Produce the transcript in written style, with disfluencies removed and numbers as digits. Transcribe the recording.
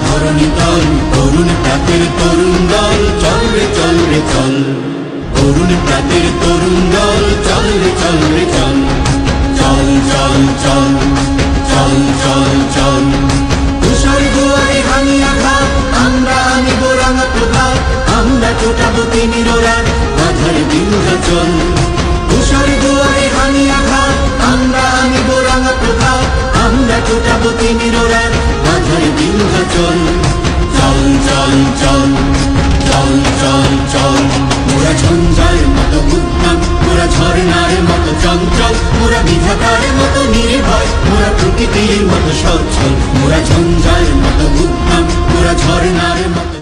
ধরণী তল, তরুণ প্রাতের তরুণ দল, চল রে চল রে চল। তরুণ প্রাতের তরুণ দল, চল রে চল রে চল। চল চল চল চল চল চল। তুষার দুয়ারে হানি আঘাত, আমরা আনিব রাঙা প্রভাত, আমরা ছোটাবো তিমির রাত, মাঝারে বিন্ধ্যাচল। তুষার দুয়ারে হানি আঘাত, আমরা আনিব রাঙা প্রভাত, আমরা ছোটাবো তিমির রাত, মাঝারে বিন্ধ্যাচল। চল চল চল চল চল চল। মোরা ঝঞ্ঝার মতো উদ্যম, মোরা ঝর্ণার মতো চঞ্চল, মোরা বিধাতার মতো নির্ভয়, মোরা প্রকৃতির মতো সচ্ছল। মোরা ঝঞ্ঝার মতো উদ্যম, মোরা ঝর্ণার মতো।